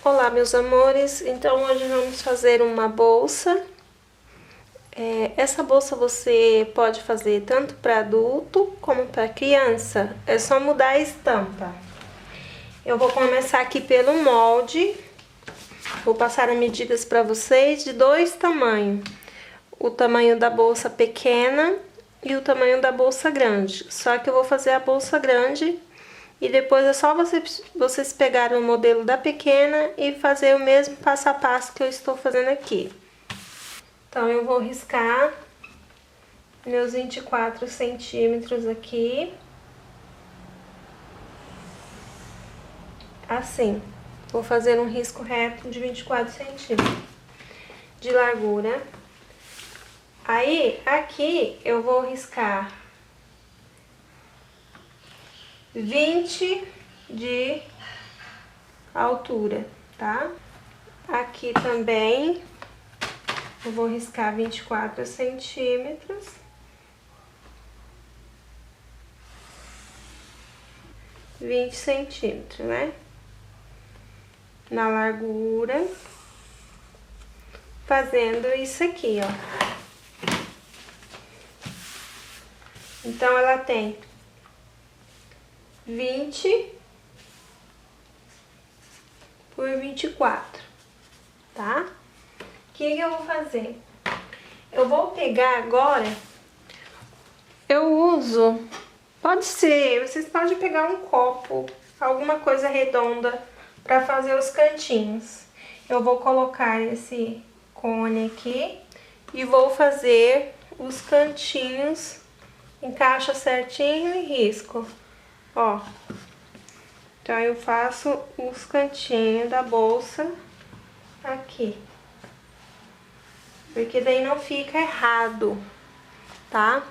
Olá, meus amores, então hoje vamos fazer uma bolsa. Essa bolsa você pode fazer tanto para adulto como para criança, é só mudar a estampa. Eu vou começar aqui pelo molde, vou passar as medidas para vocês de dois tamanhos. O tamanho da bolsa pequena e o tamanho da bolsa grande, só que eu vou fazer a bolsa grande. E depois é só vocês pegarem o modelo da pequena e fazer o mesmo passo a passo que eu estou fazendo aqui. Então, eu vou riscar meus 24 centímetros aqui. Assim, vou fazer um risco reto de 24 centímetros de largura. Aí, aqui eu vou riscar 20 de altura, tá? Aqui também eu vou riscar 24 centímetros. centímetros, né? Na largura. Fazendo isso aqui, ó. Então, ela tem 20 por 24, tá? O que eu vou fazer? Eu vou pegar agora, eu uso, pode ser, vocês podem pegar um copo, alguma coisa redonda para fazer os cantinhos. Eu vou colocar esse cone aqui e vou fazer os cantinhos, encaixa certinho e risco. Ó, então eu faço os cantinhos da bolsa aqui, porque daí não fica errado, tá?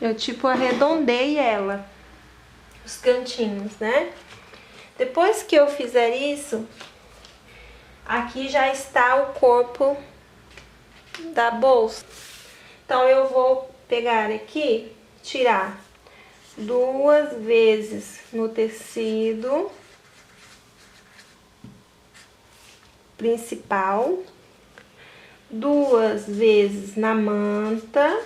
Eu tipo arredondei ela, os cantinhos, né? Depois que eu fizer isso, aqui já está o corpo da bolsa. Então eu vou pegar aqui, tirar 2 vezes no tecido principal, 2 vezes na manta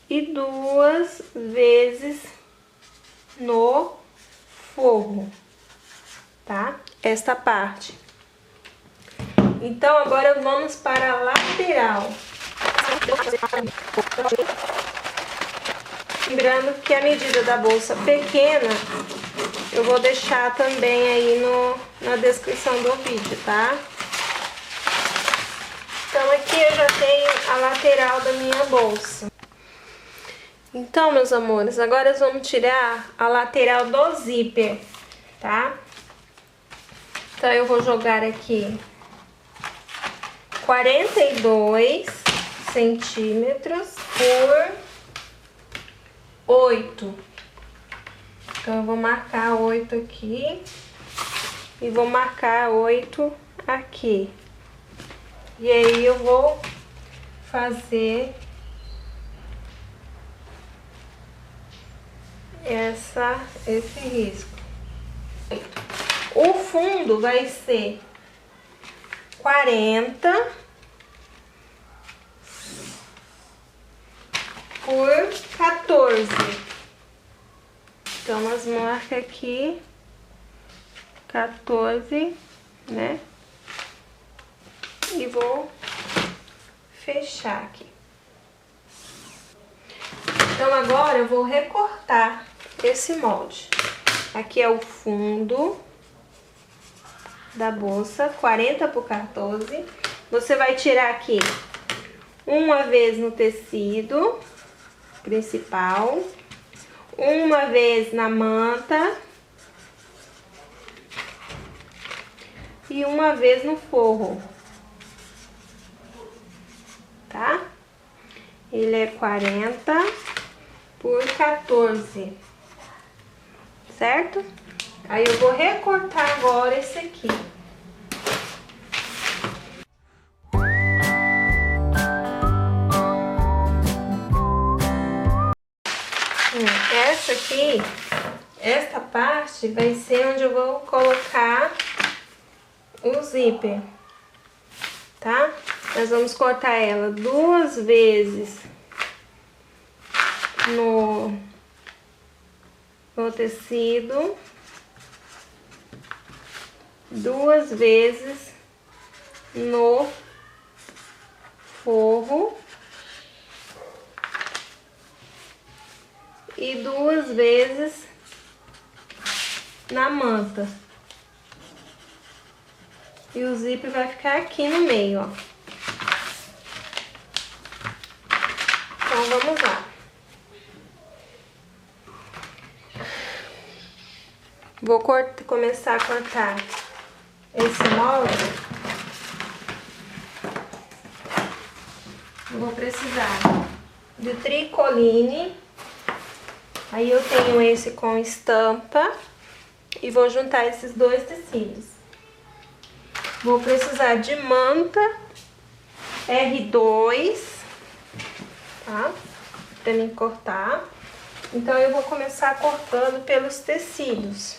e 2 vezes no forro, tá? Esta parte. Então agora vamos para a lateral. Lembrando que a medida da bolsa pequena eu vou deixar também aí na descrição do vídeo, tá? Então aqui eu já tenho a lateral da minha bolsa. Então, meus amores, agora nós vamos tirar a lateral do zíper, tá? Então eu vou jogar aqui 42 centímetros por 8. Então eu vou marcar 8 aqui e vou marcar 8 aqui. E aí eu vou fazer esse risco. O fundo vai ser 40 por 14. Então, nós marca aqui 14, né? E vou fechar aqui. Então, agora eu vou recortar esse molde. Aqui é o fundo da bolsa, 40 por 14. Você vai tirar aqui uma vez no tecido principal, uma vez na manta e uma vez no forro, tá? Ele é 40 por 14, certo? Aí eu vou recortar agora esse aqui. Essa aqui, esta parte vai ser onde eu vou colocar o zíper, tá? Nós vamos cortar ela 2 vezes no tecido, 2 vezes no forro e 2 vezes na manta. E o zíper vai ficar aqui no meio, ó. Então, vamos lá. Vou começar a cortar esse molde. Vou precisar de tricoline. Aí eu tenho esse com estampa e vou juntar esses 2 tecidos. Vou precisar de manta R2, tá? Pra mim cortar. Então eu vou começar cortando pelos tecidos,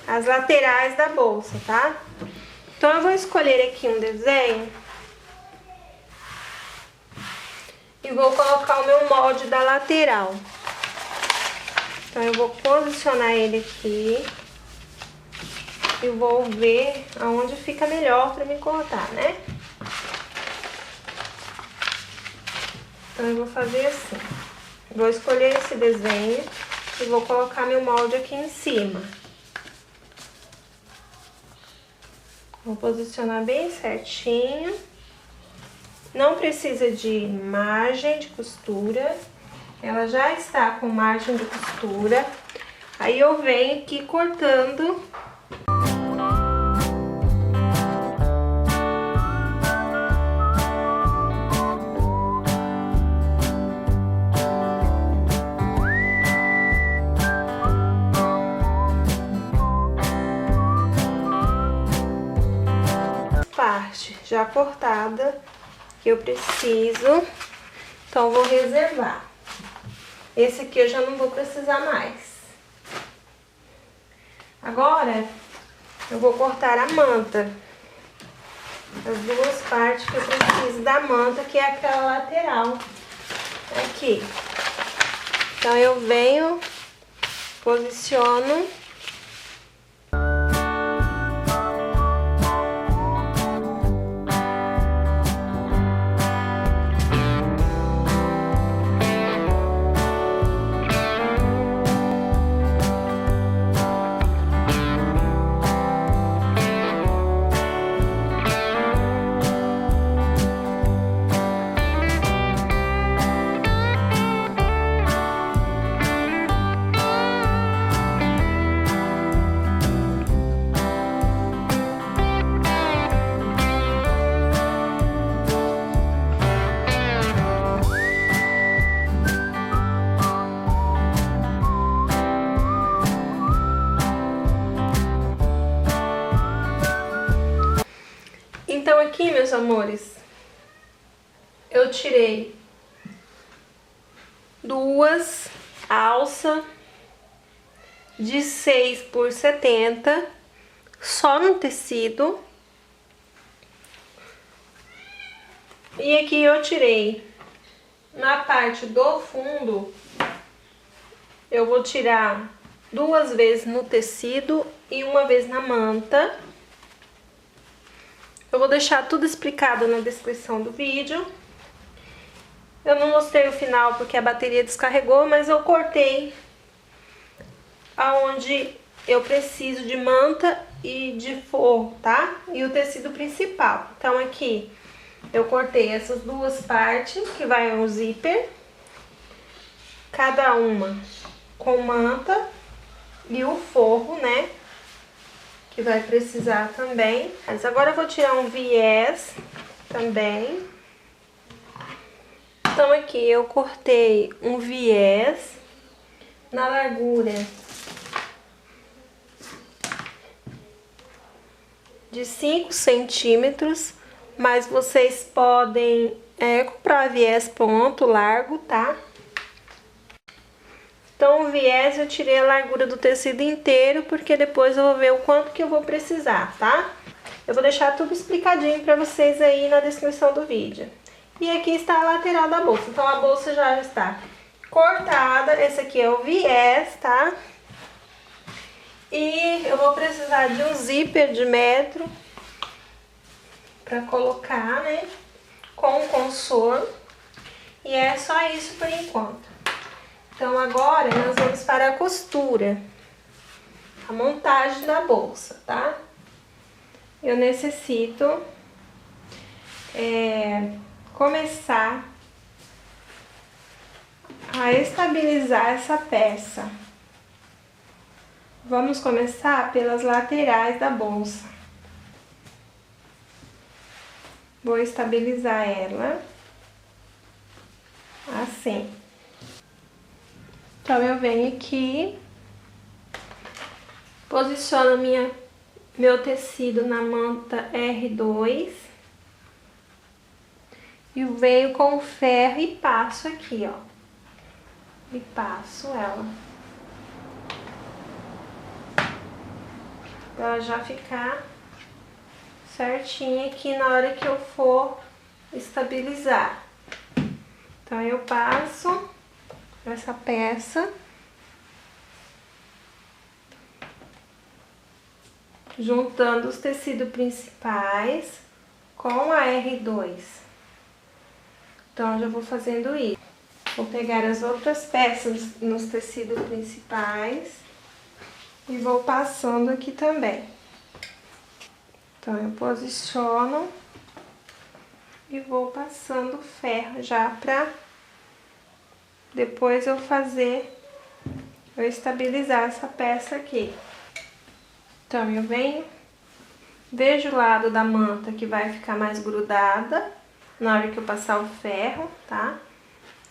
as laterais da bolsa, tá? Então eu vou escolher aqui um desenho e vou colocar o meu molde da lateral. Então eu vou posicionar ele aqui e vou ver aonde fica melhor pra me cortar, né? Então eu vou fazer assim. Vou escolher esse desenho e vou colocar meu molde aqui em cima. Vou posicionar bem certinho. Não precisa de margem de costura. Ela já está com margem de costura. Aí eu venho aqui cortando. Parte já cortada que eu preciso, então vou reservar. Esse aqui eu já não vou precisar mais. Agora eu vou cortar a manta, as 2 partes que eu preciso da manta, que é aquela lateral aqui. Então eu venho, posiciono. Então aqui, meus amores, eu tirei 2 alças de 6 por 70 só no tecido. E aqui eu tirei na parte do fundo, eu vou tirar 2 vezes no tecido e 1 vez na manta. Eu vou deixar tudo explicado na descrição do vídeo. Eu não mostrei o final porque a bateria descarregou, mas eu cortei aonde eu preciso de manta e de forro, tá? E o tecido principal. Então aqui eu cortei essas 2 partes que vai um zíper, cada uma com manta e o forro, né? Que vai precisar também. Mas agora eu vou tirar um viés também. Então aqui eu cortei um viés na largura de 5 centímetros, mas vocês podem comprar viés pronto, largo, tá? Então o viés eu tirei a largura do tecido inteiro, porque depois eu vou ver o quanto que eu vou precisar, tá? Eu vou deixar tudo explicadinho pra vocês aí na descrição do vídeo. E aqui está a lateral da bolsa. Então a bolsa já está cortada. Esse aqui é o viés, tá? E eu vou precisar de um zíper de 1 metro pra colocar, né? Com consolo. E é só isso por enquanto. Então agora nós vamos para a costura. A montagem da bolsa, tá? Eu necessito começar a estabilizar essa peça. Vamos começar pelas laterais da bolsa. Vou estabilizar ela assim. Então eu venho aqui, posiciono meu tecido na manta R2 e venho com o ferro e passo aqui, ó. E passo ela. Pra ela já ficar certinha aqui na hora que eu for estabilizar. Então eu passo essa peça juntando os tecidos principais com a R2. Então, já vou fazendo isso. Vou pegar as outras peças nos tecidos principais e vou passando aqui também. Então, eu posiciono e vou passando o ferro já pra depois eu estabilizar essa peça aqui. Então, eu venho, vejo o lado da manta que vai ficar mais grudada na hora que eu passar o ferro, tá?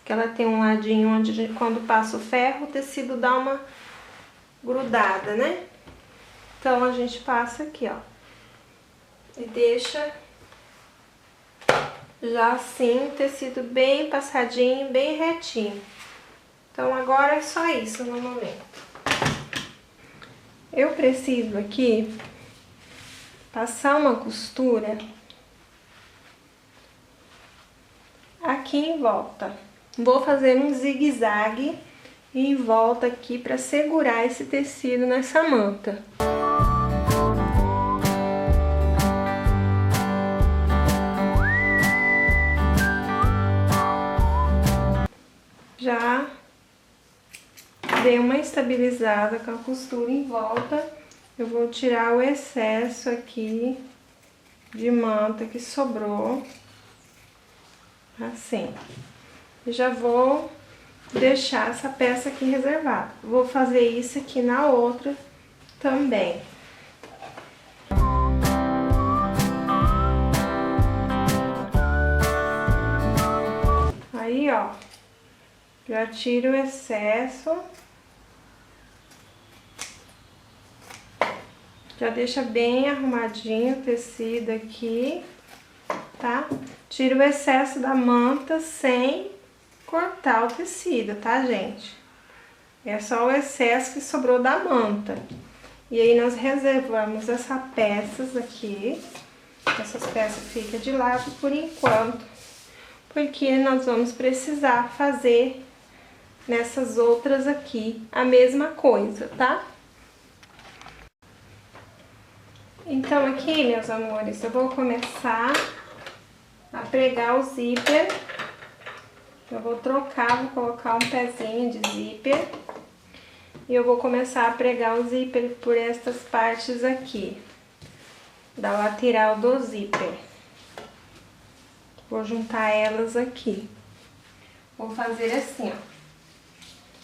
Que ela tem um ladinho onde quando passa o ferro, o tecido dá uma grudada, né? Então, a gente passa aqui, ó. E deixa já assim o tecido bem passadinho, bem retinho. Então, agora é só isso no momento. Eu preciso aqui passar uma costura aqui em volta. Vou fazer um zigue-zague em volta aqui para segurar esse tecido nessa manta. Já dei uma estabilizada com a costura em volta. Eu vou tirar o excesso aqui de manta que sobrou, assim. E já vou deixar essa peça aqui reservada. Vou fazer isso aqui na outra também. Aí, ó, já tiro o excesso. Já deixa bem arrumadinho o tecido aqui, tá? Tira o excesso da manta sem cortar o tecido, tá, gente? É só o excesso que sobrou da manta. E aí, nós reservamos essas peças aqui. Essas peças ficam de lado por enquanto, porque nós vamos precisar fazer nessas outras aqui a mesma coisa, tá? Então, aqui, meus amores, eu vou começar a pregar o zíper. Eu vou trocar, vou colocar um pezinho de zíper. E eu vou começar a pregar o zíper por estas partes aqui, da lateral do zíper. Vou juntar elas aqui. Vou fazer assim, ó.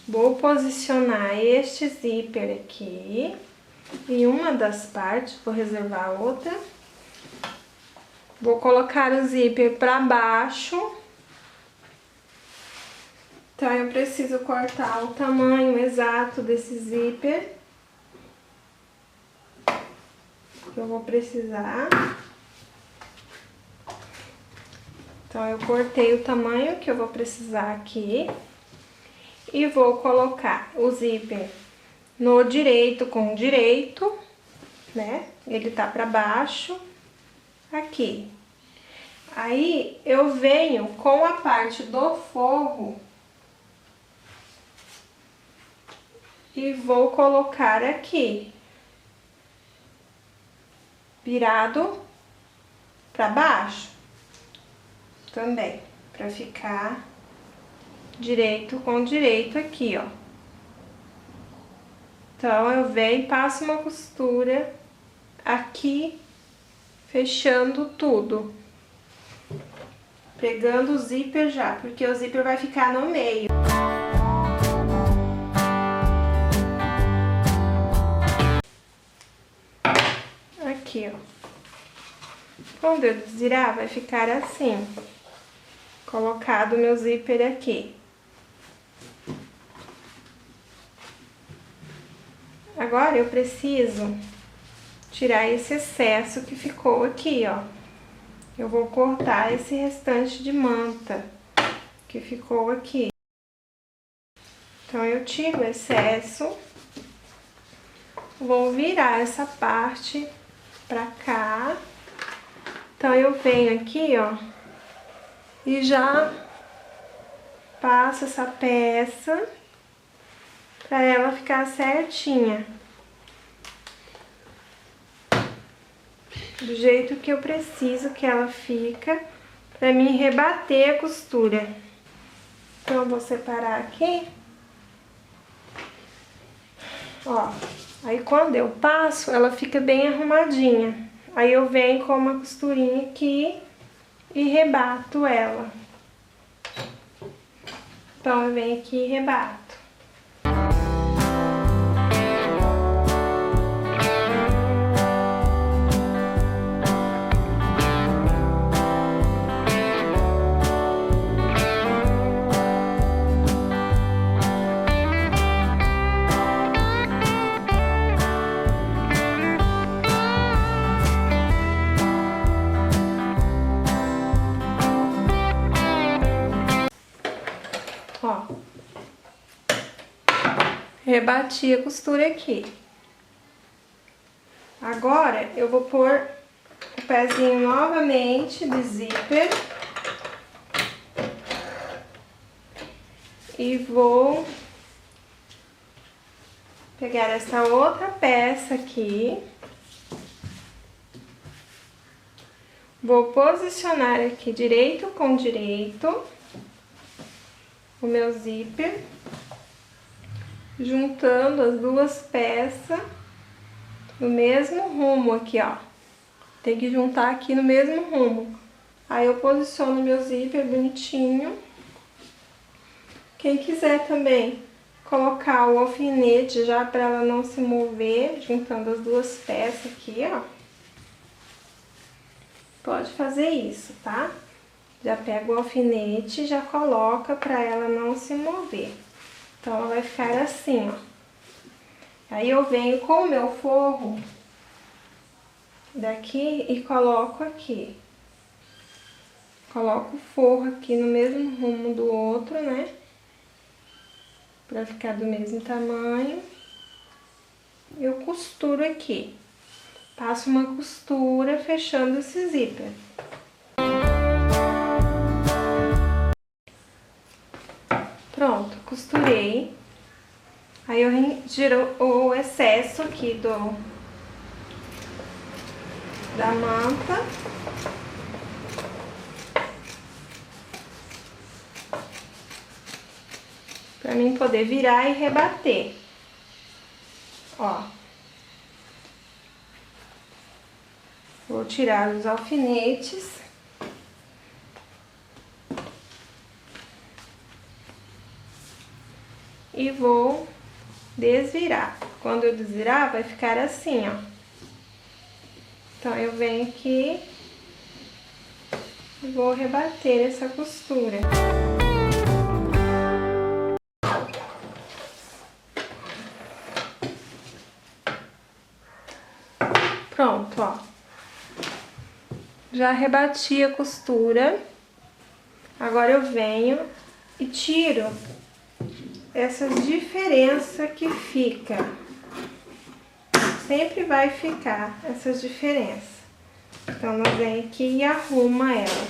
Vou posicionar este zíper aqui em uma das partes, vou reservar a outra. Vou colocar o zíper para baixo. Então, eu preciso cortar o tamanho exato desse zíper. que eu vou precisar. Então, eu cortei o tamanho que eu vou precisar aqui. E vou colocar o zíper no direito com direito, né? Ele tá pra baixo, aqui. Aí, eu venho com a parte do forro e vou colocar aqui, virado pra baixo, também, pra ficar direito com direito aqui, ó. Então, eu venho e passo uma costura aqui, fechando tudo. Pegando o zíper já, porque o zíper vai ficar no meio. Aqui, ó. Quando eu desvirar, vai ficar assim. Colocado o meu zíper aqui. Agora, eu preciso tirar esse excesso que ficou aqui, ó. Eu vou cortar esse restante de manta que ficou aqui. Então, eu tiro o excesso. Vou virar essa parte pra cá. Então, eu venho aqui, ó, e já passo essa peça pra ela ficar certinha. Do jeito que eu preciso que ela fica, pra mim rebater a costura. Então, eu vou separar aqui. Ó, aí quando eu passo, ela fica bem arrumadinha. Aí eu venho com uma costurinha aqui e rebato ela. Então, eu venho aqui e rebato. Ó, rebati a costura aqui. Agora, eu vou pôr o pezinho novamente de zíper. E vou pegar essa outra peça aqui. Vou posicionar aqui direito com direito o meu zíper, juntando as duas peças no mesmo rumo aqui, ó. Tem que juntar aqui no mesmo rumo. Aí eu posiciono meu zíper bonitinho. Quem quiser também colocar o alfinete já para ela não se mover, juntando as duas peças aqui, ó. Pode fazer isso, tá? Já pega o alfinete e já coloca pra ela não se mover. Então, ela vai ficar assim, ó. Aí, eu venho com o meu forro daqui e coloco aqui. Coloco o forro aqui no mesmo rumo do outro, né? Pra ficar do mesmo tamanho. Eu costuro aqui. Passo uma costura fechando esse zíper. Pronto, costurei. Aí eu retiro o excesso aqui da manta. Pra mim poder virar e rebater. Ó. Vou tirar os alfinetes. E vou desvirar. Quando eu desvirar, vai ficar assim, ó. Então, eu venho aqui e vou rebater essa costura. Pronto, ó. Já rebati a costura. Agora eu venho e tiro essa diferença que fica. Sempre vai ficar essas diferenças. Então, nós vem aqui e arruma elas.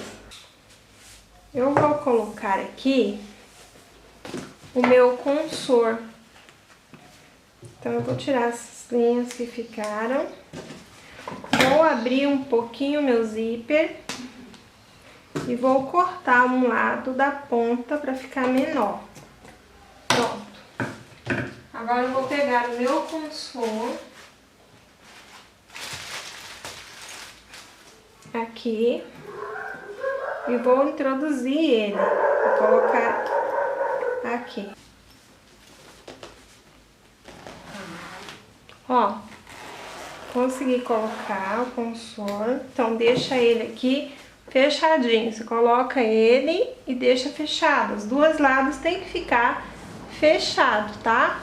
Eu vou colocar aqui o meu consor. Então, eu vou tirar essas linhas que ficaram. Vou abrir um pouquinho o meu zíper e vou cortar um lado da ponta para ficar menor. Pronto. Agora eu vou pegar o meu consor aqui e vou introduzir ele. Vou colocar aqui. Ó, consegui colocar o consor, então deixa ele aqui fechadinho. Você coloca ele e deixa fechado. Os dois lados tem que ficar fechado, tá?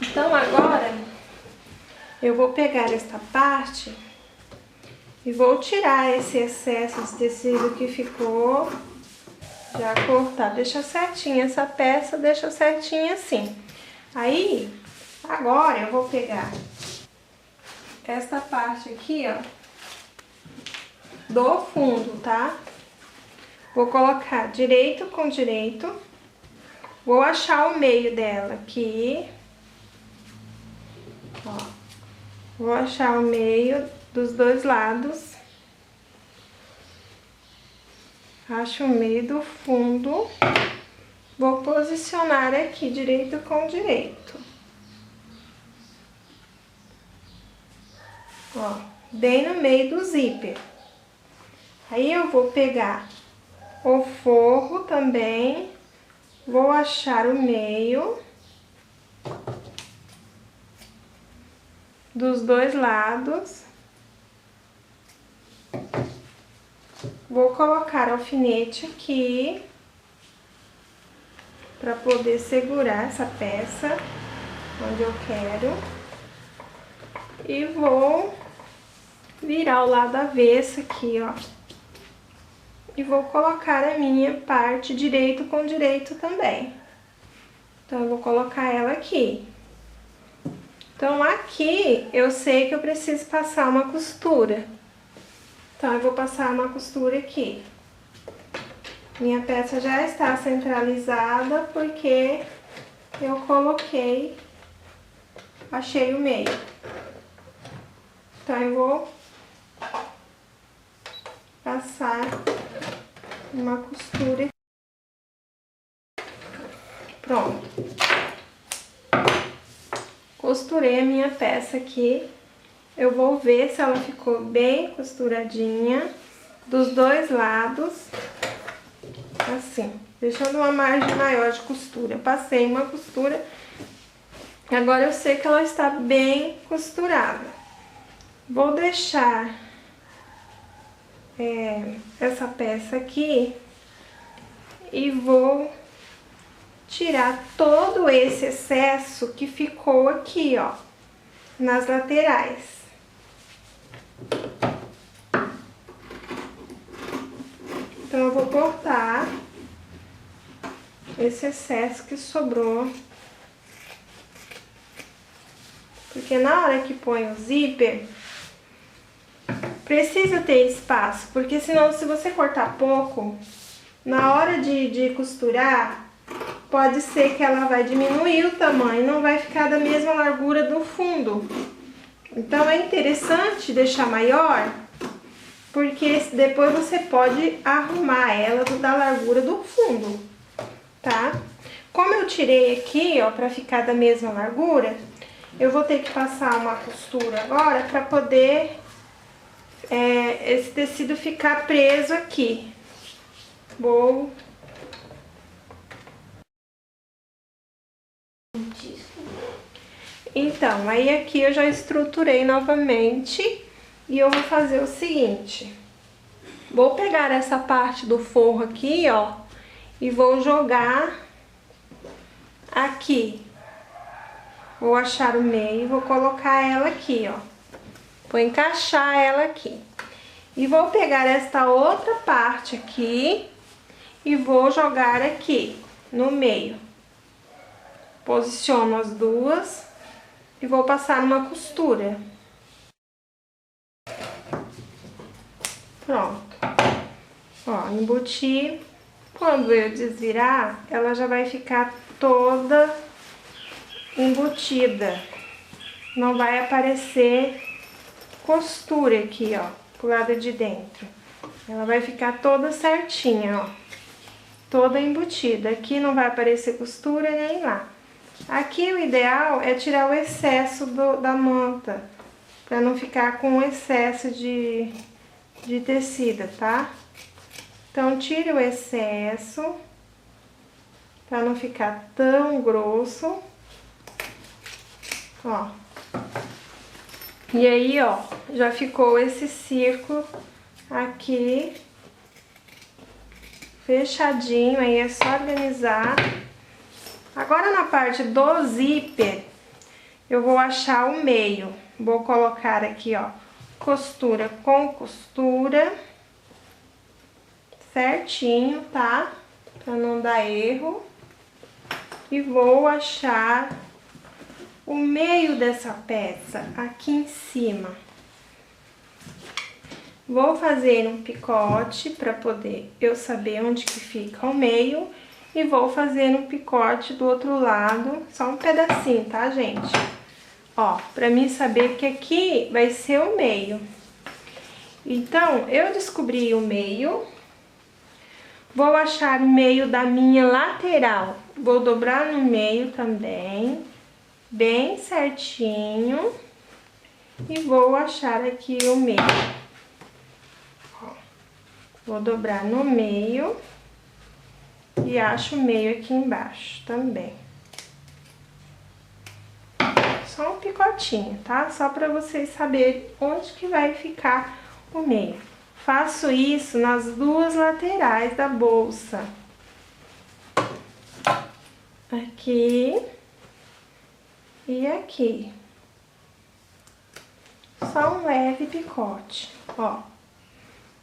Então agora eu vou pegar esta parte e vou tirar esse excesso de tecido que ficou. Já cortar, deixa certinho essa peça, deixa certinho assim. Aí, agora eu vou pegar esta parte aqui, ó, do fundo, tá? Vou colocar direito com direito. Vou achar o meio dela aqui. Ó. Vou achar o meio dos dois lados. Acho o meio do fundo. Vou posicionar aqui direito com direito. Ó, bem no meio do zíper. Aí eu vou pegar o forro também, vou achar o meio dos dois lados. Vou colocar alfinete aqui para poder segurar essa peça onde eu quero. E vou virar o lado avesso aqui, ó. E vou colocar a minha parte direito com direito também. Então, eu vou colocar ela aqui. Então, aqui eu sei que eu preciso passar uma costura. Então, eu vou passar uma costura aqui. Minha peça já está centralizada porque eu coloquei, achei o meio. Então, eu vou passar uma costura. Pronto. Costurei a minha peça aqui. Eu vou ver se ela ficou bem costuradinha dos dois lados. Assim, deixando uma margem maior de costura. Eu passei uma costura. Agora eu sei que ela está bem costurada. Vou deixar essa peça aqui e vou tirar todo esse excesso que ficou aqui, ó, nas laterais. Então, eu vou cortar esse excesso que sobrou. Porque na hora que põe o zíper, precisa ter espaço. Porque senão, se você cortar pouco, na hora de costurar, pode ser que ela vai diminuir o tamanho, não vai ficar da mesma largura do fundo. Então, é interessante deixar maior, porque depois você pode arrumar ela da largura do fundo, tá? Como eu tirei aqui, ó, pra ficar da mesma largura, eu vou ter que passar uma costura agora pra poder esse tecido ficar preso aqui. Vou... Então, aí aqui eu já estruturei novamente e eu vou fazer o seguinte. Vou pegar essa parte do forro aqui, ó, e vou jogar aqui. Vou achar o meio e vou colocar ela aqui, ó. Vou encaixar ela aqui. E vou pegar esta outra parte aqui e vou jogar aqui no meio. Posiciono as duas e vou passar uma costura. Pronto. Ó, embuti. Quando eu desvirar, ela já vai ficar toda embutida. Não vai aparecer costura aqui, ó, pro lado de dentro. Ela vai ficar toda certinha, ó. Toda embutida. Aqui não vai aparecer costura nem lá. Aqui o ideal é tirar o excesso da manta, pra não ficar com excesso de tecido, tá? Então, tire o excesso, pra não ficar tão grosso. Ó. E aí, ó, já ficou esse círculo aqui fechadinho, aí é só organizar. Agora, na parte do zíper, eu vou achar o meio. Vou colocar aqui, ó, costura com costura, certinho, tá? Pra não dar erro. E vou achar o meio dessa peça aqui em cima. Vou fazer um picote para poder eu saber onde que fica o meio. E vou fazer um picote do outro lado, só um pedacinho, tá, gente? Ó, pra mim saber que aqui vai ser o meio. Então, eu descobri o meio. Vou achar o meio da minha lateral. Vou dobrar no meio também, bem certinho. E vou achar aqui o meio. Ó, vou dobrar no meio. E acho o meio aqui embaixo também. Só um picotinho, tá? Só pra vocês saberem onde que vai ficar o meio. Faço isso nas duas laterais da bolsa. Aqui e aqui. Só um leve picote, ó.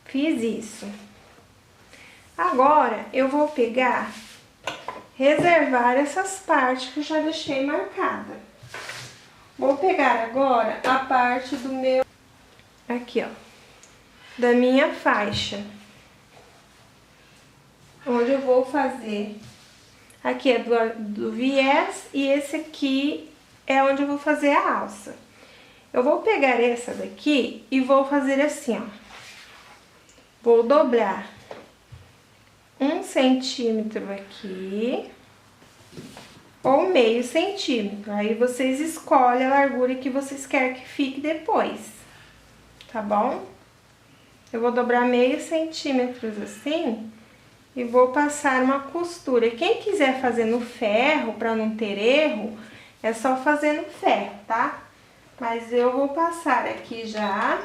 Fiz isso. Agora, eu vou pegar, reservar essas partes que eu já deixei marcada. Vou pegar agora a parte do meu, aqui ó, da minha faixa. Onde eu vou fazer, aqui é do viés e esse aqui é onde eu vou fazer a alça. Eu vou pegar essa daqui e vou fazer assim, ó. Vou dobrar 1 centímetro aqui, ou meio centímetro. Aí vocês escolhem a largura que vocês querem que fique depois, tá bom? Eu vou dobrar meio centímetro assim e vou passar uma costura. Quem quiser fazer no ferro, para não ter erro, é só fazer no ferro, tá? Mas eu vou passar aqui já.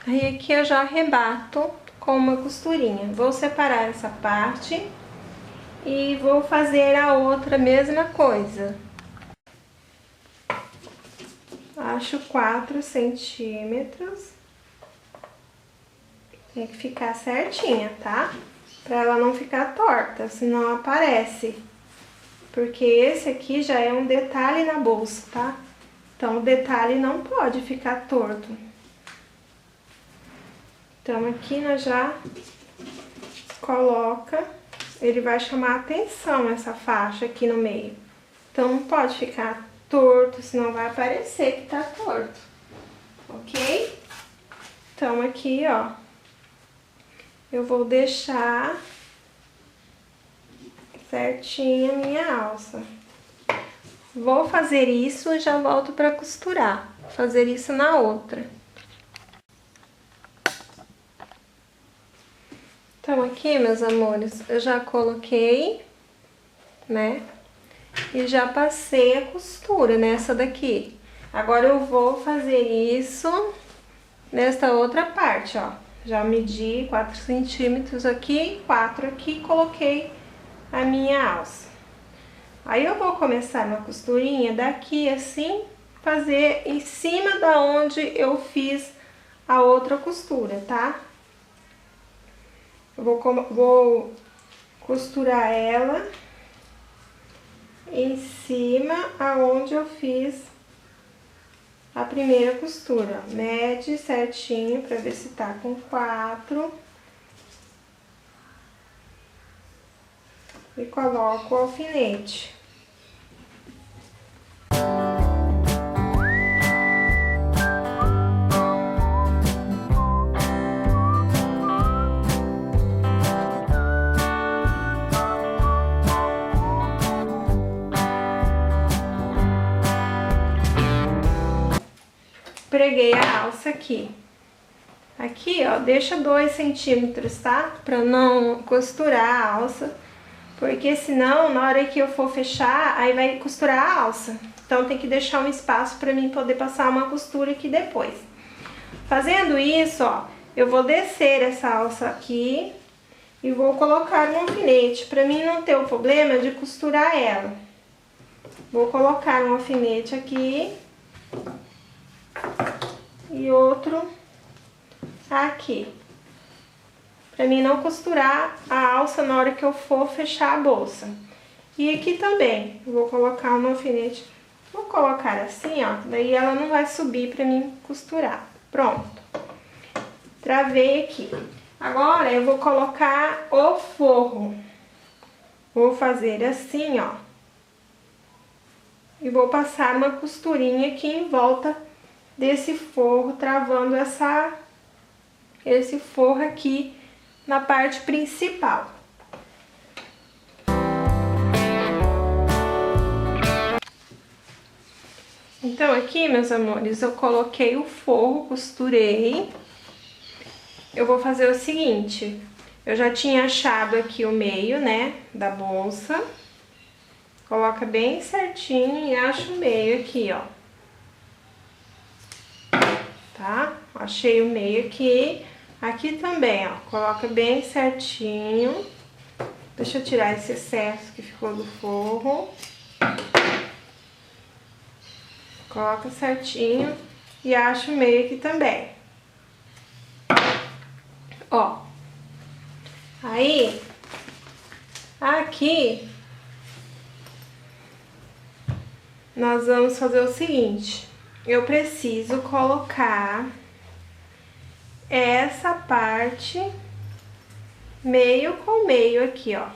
Aí aqui eu já arrebato com uma costurinha. Vou separar essa parte e vou fazer a outra mesma coisa. Acho 4 centímetros. Tem que ficar certinha, tá? Pra ela não ficar torta, senão aparece. Porque esse aqui já é um detalhe na bolsa, tá? Então o detalhe não pode ficar torto. Então, aqui nós já coloca, ele vai chamar a atenção essa faixa aqui no meio. Então, não pode ficar torto, senão vai aparecer que tá torto, ok? Então, aqui, ó, eu vou deixar certinha a minha alça. Vou fazer isso e já volto pra costurar, fazer isso na outra. Então, aqui, meus amores, eu já coloquei, né? E já passei a costura nessa daqui. Agora eu vou fazer isso nesta outra parte, ó. Já medi 4 centímetros aqui, 4 aqui, coloquei a minha alça. Aí eu vou começar uma costurinha daqui assim, fazer em cima da onde eu fiz a outra costura, tá? Eu vou costurar ela em cima aonde eu fiz a primeira costura. Mede certinho pra ver se tá com 4. E coloco o alfinete. Preguei a alça aqui. Aqui, ó, deixa 2 centímetros, tá? Pra não costurar a alça, porque senão, na hora que eu for fechar, aí vai costurar a alça. Então, tem que deixar um espaço pra mim poder passar uma costura aqui depois. Fazendo isso, ó, eu vou descer essa alça aqui e vou colocar no alfinete, pra mim não ter o problema de costurar ela. Vou colocar um alfinete aqui e outro aqui, pra mim não costurar a alça na hora que eu for fechar a bolsa. E aqui também, vou colocar um alfinete, vou colocar assim, ó, daí ela não vai subir pra mim costurar. Pronto, travei aqui. Agora eu vou colocar o forro, vou fazer assim, ó, e vou passar uma costurinha aqui em volta desse forro, travando esse forro aqui na parte principal. Então aqui, meus amores, eu coloquei o forro, costurei. Eu vou fazer o seguinte, eu já tinha achado aqui o meio, né, da bolsa. Coloca bem certinho e acha o meio aqui, ó. Tá? Achei o meio aqui. Aqui também, ó. Coloca bem certinho. Deixa eu tirar esse excesso que ficou do forro. Coloca certinho e acha o meio aqui também. Ó. Aí, aqui, nós vamos fazer o seguinte. Eu preciso colocar essa parte meio com meio aqui, ó.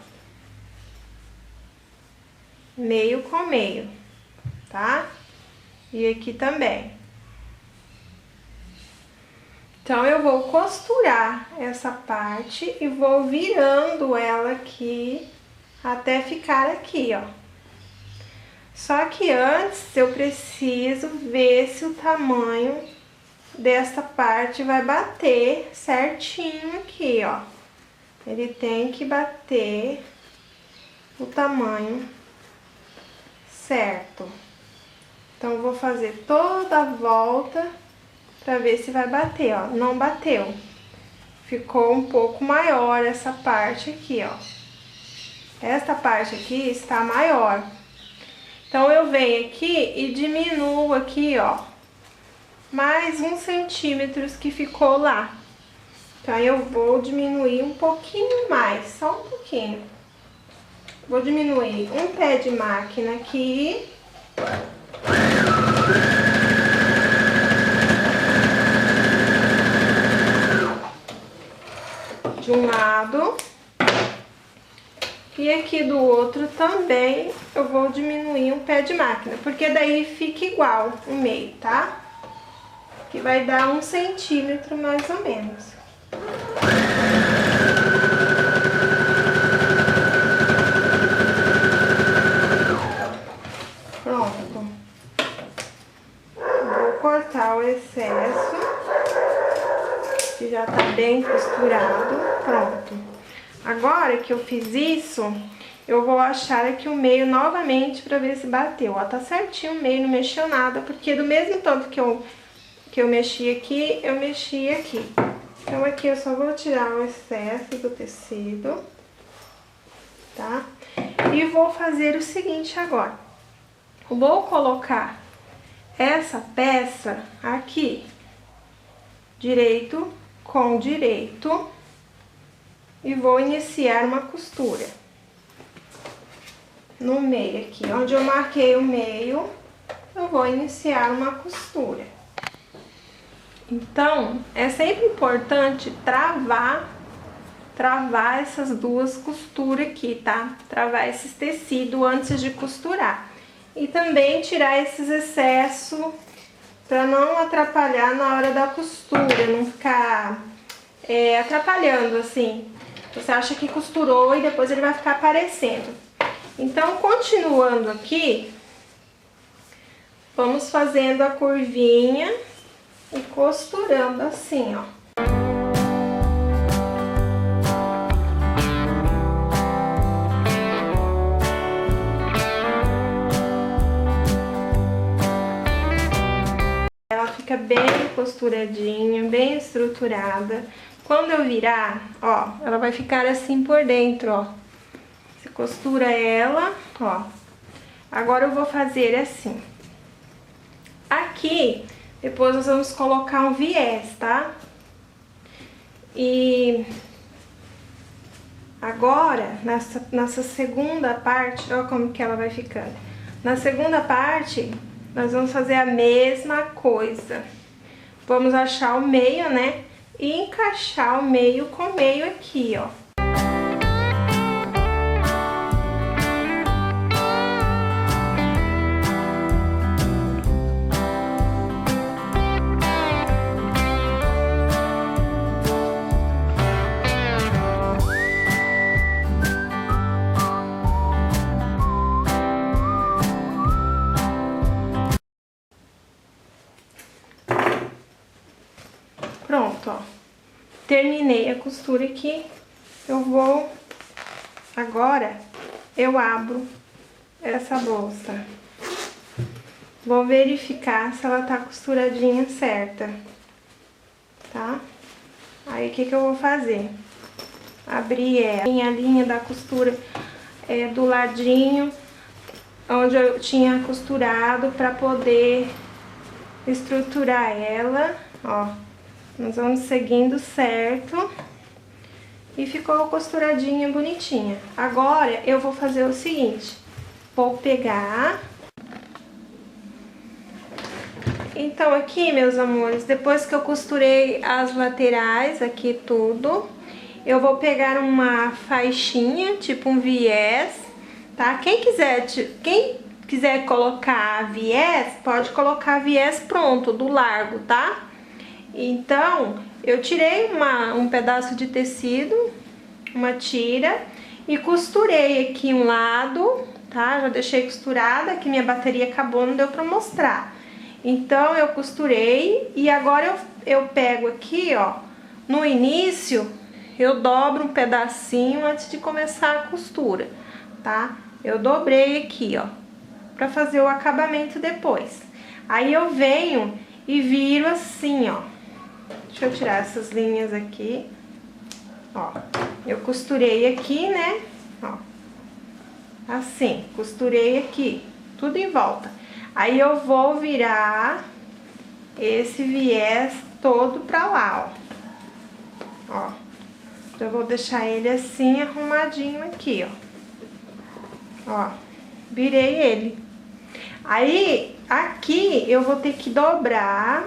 Meio com meio, tá? E aqui também. Então, eu vou costurar essa parte e vou virando ela aqui até ficar aqui, ó. Só que antes eu preciso ver se o tamanho dessa parte vai bater certinho aqui, ó. Ele tem que bater o tamanho certo. Então, eu vou fazer toda a volta pra ver se vai bater, ó. Não bateu. Ficou um pouco maior essa parte aqui, ó. Esta parte aqui está maior. Então, eu venho aqui e diminuo aqui, ó, mais 1 centímetro que ficou lá. Então, eu vou diminuir um pouquinho mais, só um pouquinho. Vou diminuir um pé de máquina aqui. De um lado. E aqui do outro também eu vou diminuir um pé de máquina, porque daí fica igual o meio, tá? Que vai dar 1 centímetro mais ou menos. Pronto. Vou cortar o excesso, que já tá bem costurado. Pronto. Agora que eu fiz isso, eu vou achar aqui o meio novamente pra ver se bateu. Ó, tá certinho o meio, não mexeu nada, porque do mesmo tanto que eu mexi aqui, eu mexi aqui. Então aqui eu só vou tirar o excesso do tecido, tá? E vou fazer o seguinte agora. Vou colocar essa peça aqui, direito com direito, e vou iniciar uma costura no meio aqui, onde eu marquei o meio, eu vou iniciar uma costura. Então, é sempre importante travar essas duas costuras aqui, tá? Travar esses tecidos antes de costurar. E também tirar esses excessos para não atrapalhar na hora da costura, não ficar atrapalhando assim. Você acha que costurou e depois ele vai ficar aparecendo. Então, continuando aqui, vamos fazendo a curvinha e costurando assim, ó. Ela fica bem costuradinha, bem estruturada. Quando eu virar, ó, ela vai ficar assim por dentro, ó. Você costura ela, ó. Agora eu vou fazer assim. Aqui, depois nós vamos colocar um viés, tá? E agora, nessa segunda parte, ó como que ela vai ficando. Na segunda parte, nós vamos fazer a mesma coisa. Vamos achar o meio, né? E encaixar o meio com o meio aqui, ó. Pronto, ó. Terminei a costura aqui. Eu vou... Agora, eu abro essa bolsa. Vou verificar se ela tá costuradinha certa, tá? Aí, o que que eu vou fazer? Abrir a linha da costura do ladinho, onde eu tinha costurado pra poder estruturar ela, ó. Nós vamos seguindo certo e ficou costuradinha, bonitinha. Agora, eu vou fazer o seguinte, vou pegar... Então, aqui, meus amores, depois que eu costurei as laterais, aqui tudo, eu vou pegar uma faixinha, tipo um viés, tá? Quem quiser colocar viés, pode colocar viés pronto, do largo, tá? Então, eu tirei um pedaço de tecido, uma tira, e costurei aqui um lado, tá? Já deixei costurada, que minha bateria acabou, não deu pra mostrar. Então, eu costurei e agora eu pego aqui, ó, no início, eu dobro um pedacinho antes de começar a costura, tá? Eu dobrei aqui, ó, pra fazer o acabamento depois. Aí, eu venho e viro assim, ó. Deixa eu tirar essas linhas aqui, ó. Eu costurei aqui, né, ó. Assim, costurei aqui, tudo em volta. Aí, eu vou virar esse viés todo pra lá, ó. Ó. Eu vou deixar ele assim, arrumadinho aqui, ó. Ó, virei ele. Aí, aqui, eu vou ter que dobrar.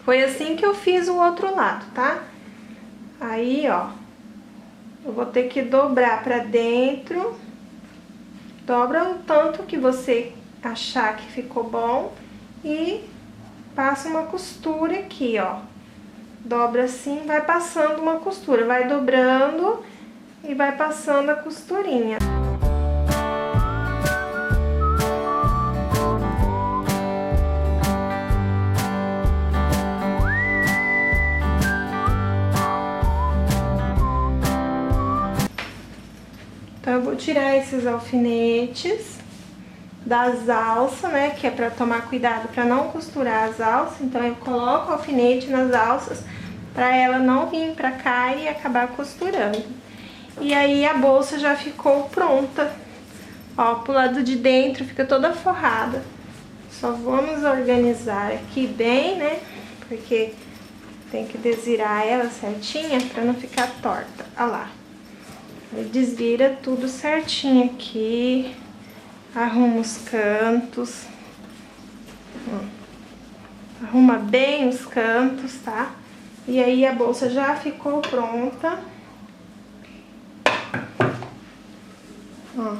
Foi assim que eu fiz o outro lado, tá? Aí, ó, eu vou ter que dobrar pra dentro. Dobra o tanto que você achar que ficou bom e passa uma costura aqui, ó. Dobra assim, vai passando uma costura, vai dobrando e vai passando a costurinha. Então, eu vou tirar esses alfinetes das alças, né? Que é pra tomar cuidado pra não costurar as alças. Então eu coloco o alfinete nas alças pra ela não vir pra cá e acabar costurando. E aí a bolsa já ficou pronta. Ó, pro lado de dentro fica toda forrada. Só vamos organizar aqui bem, né? Porque tem que desvirar ela certinha pra não ficar torta. Olha lá. Aí desvira tudo certinho aqui. Arruma os cantos. Arruma bem os cantos, tá? E aí a bolsa já ficou pronta. Ó.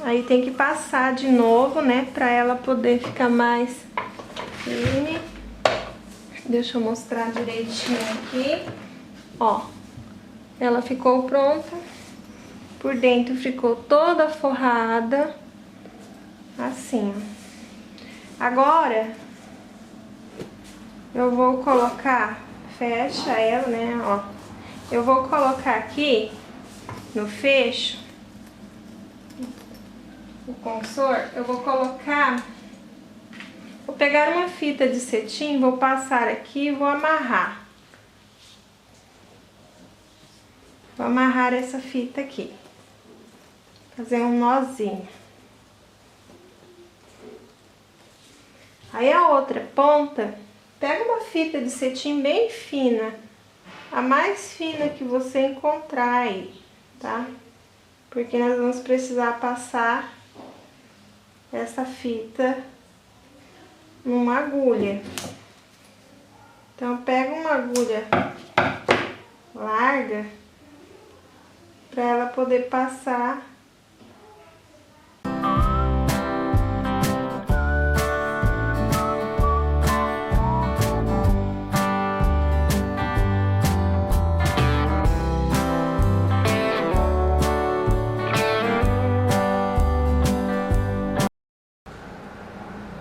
Aí tem que passar de novo, né? Pra ela poder ficar mais firme. Deixa eu mostrar direitinho aqui. Ó. Ela ficou pronta. Por dentro ficou toda forrada. Assim, ó. Agora, eu vou colocar... Fecha ela, né? Ó. Eu vou colocar aqui no fecho o consor. Eu vou colocar... Vou pegar uma fita de cetim, vou passar aqui e vou amarrar. Vou amarrar essa fita aqui. Fazer um nozinho. Aí a outra ponta, pega uma fita de cetim bem fina. A mais fina que você encontrar aí, tá? Porque nós vamos precisar passar essa fita numa agulha. Então pega uma agulha larga para ela poder passar.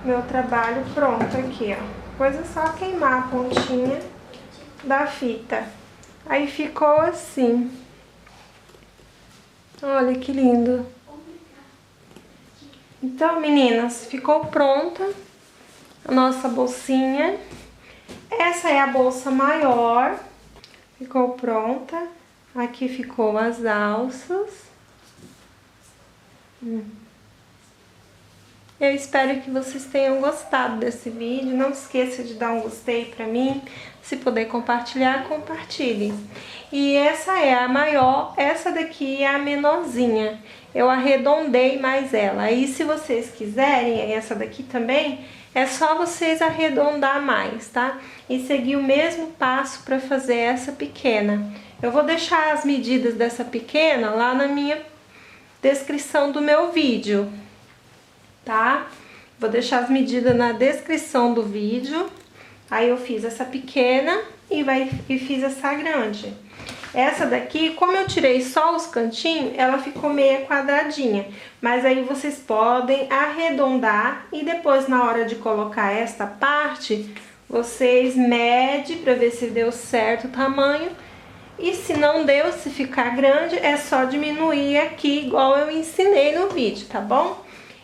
Meu trabalho pronto aqui, ó. Coisa só queimar a pontinha da fita. Aí ficou assim. Olha que lindo. Então, meninas, ficou pronta a nossa bolsinha. Essa é a bolsa maior. Ficou pronta. Aqui ficou as alças. Eu espero que vocês tenham gostado desse vídeo. Não esqueça de dar um gostei pra mim. Se puder compartilhar, compartilhe. E essa é a maior, essa daqui é a menorzinha. Eu arredondei mais ela. Aí se vocês quiserem, essa daqui também, é só vocês arredondar mais, tá? E seguir o mesmo passo pra fazer essa pequena. Eu vou deixar as medidas dessa pequena lá na minha descrição do meu vídeo, tá? Vou deixar as medidas na descrição do vídeo. Aí eu fiz essa pequena e fiz essa grande. Essa daqui, como eu tirei só os cantinhos, ela ficou meia quadradinha. Mas aí vocês podem arredondar e depois na hora de colocar esta parte, vocês medem pra ver se deu certo o tamanho. E se não deu, se ficar grande, é só diminuir aqui, igual eu ensinei no vídeo, tá bom?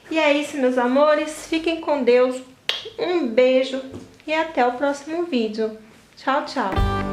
E é isso, meus amores. Fiquem com Deus. Um beijo e até o próximo vídeo. Tchau, tchau.